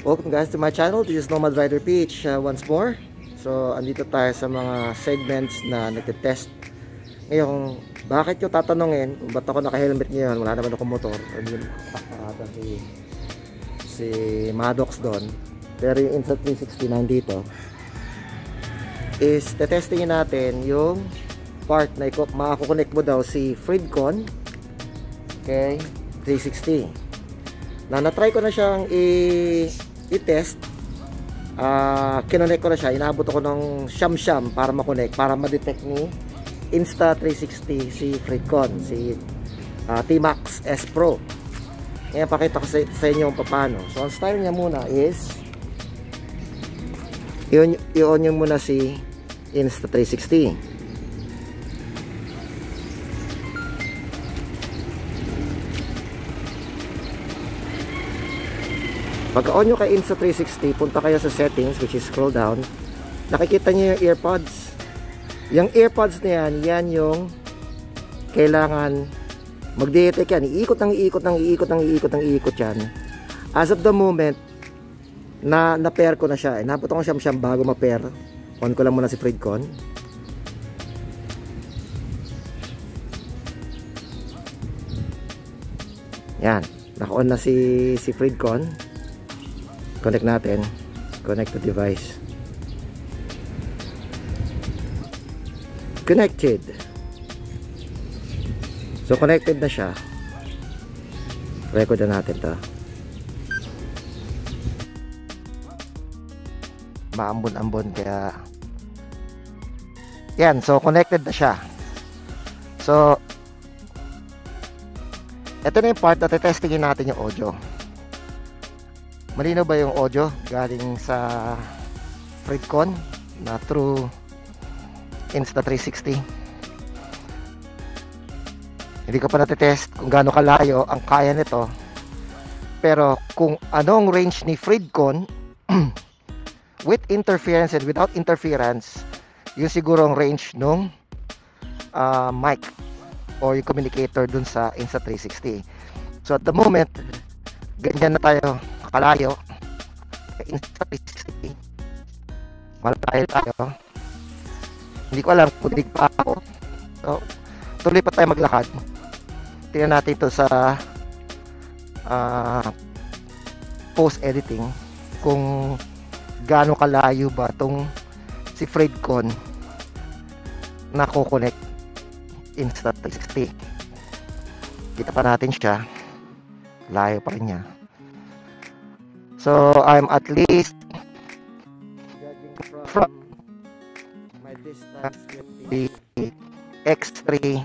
Welcome guys to my channel. This is Nomad Rider Peach once more. So andito tayo sa mga segments na nagte-test. Ngayon, bakit nyo tatanungin kung ba't ako naka-helmet ngayon? Wala naman akong motor. Si Maddox doon. Pero yung Insta360 nandito is tetestingin natin yung part na makakukonect mo daw si Fridcon kay 360. Na-try ko na siyang i-test. Kinonect ko na siya. Inaabot ako ng siyam-siyam para makonect, para ma-detect ni Insta360 si Fridcon, si T-Max S Pro. Ngayon pakita ko sa inyo kung paano. So ang style niya muna is i-on nyo muna si Insta360. Pagka-on nyo kay Insta360, punta kayo sa settings, which is scroll down. Nakikita nyo yung earpods. Yung earpods na yan, yan yung kailangan mag-detect yan. Iikot yan. As of the moment, na-pair ko na siya. Inabot ko siyam bago ma-pair. On ko lang muna si Fridcon. Yan. Naka-on na si Fridcon. Connect natin. Connect to device. Connected. So connected na siya. Record na natin to. Maambon-ambon kaya yan. So connected na siya. So ito na yung part na testingin natin yung audio. Malinaw ba yung audio galing sa Fridcon na through Insta360? Hindi ko pa natetest kung gaano kalayo ang kaya nito. Pero kung anong range ni Fridcon with interference and without interference, yung sigurong range nung mic or yung communicator dun sa Insta360. So at the moment, ganyan na tayo kalayo Insta360. Malayo tayo. Hindi ko alam kung dig pa ako. So tuloy pa tayo maglakad. Tingnan natin ito sa post editing kung gaano kalayo ba tong si Fridcon na ko-connect Insta360. Kita pa natin siya, layo pa rin niya. So I'm at least judging from my distance with the X3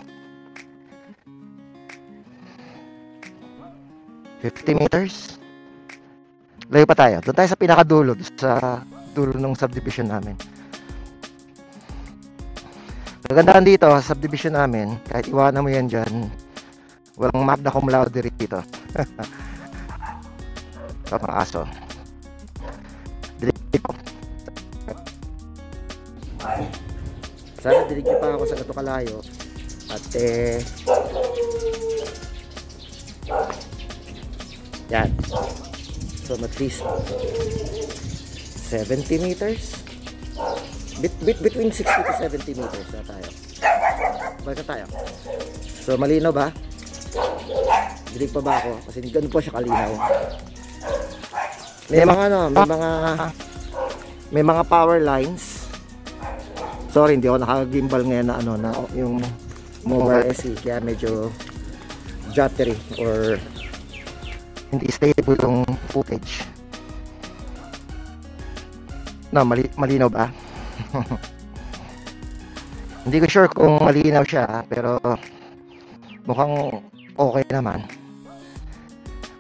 50 meters. Layo pa tayo. Doon tayo sa pinakadulo, sa dulo ng subdivision namin. Kagandahan dito sa subdivision namin, kahit iwanan mo yan dyan, walang magna cum laude dito. Ito mga aso. Sana dinig pa ako sa gato kalayo. At yan. So at least 70 meters. Between 60 to 70 meters na tayo. Balik na tayo. So malinaw ba? Dinig pa ba ako? Kasi ganun po siya kalinaw. May mga may mga power lines. Sorry, hindi ako naka-gimbal ngayon na na yung Mobile SE, kaya medyo jittery or hindi stable yung footage. No, malinaw ba? Hindi ko sure kung malinaw siya, pero mukhang okay naman.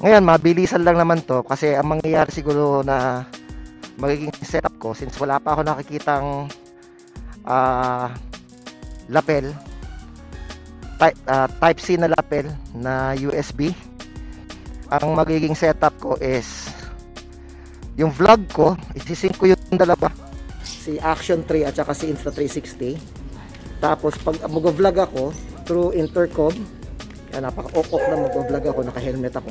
Ngayon, mabilisan lang naman to kasi ang mangyayari siguro na magiging setup ko, since wala pa ako nakikitang lapel, type C na lapel na USB, ang magiging setup ko is yung vlog ko, isisync ko yung dalawa, si Action 3 at saka si Insta360. Tapos pag mag-vlog ako through intercom, yan, napaka-ok-ok na mag-vlog ako, naka-helmet ako.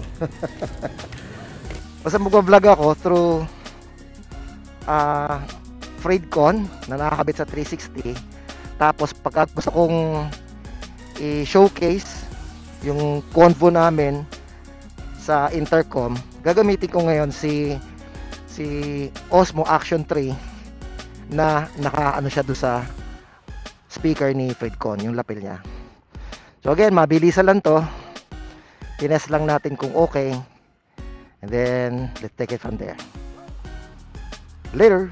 Basta magbablog ako through Freedcon na nakakabit sa 360. Tapos pagka gusto kong i-showcase yung convo namin sa intercom, gagamitin ko ngayon si Osmo Action 3 na naka-ano siya do sa speaker ni Freedcon, yung lapel niya. So again, mabilisan lang to. Tinest lang natin kung okay. And then, let's take it from there. Later!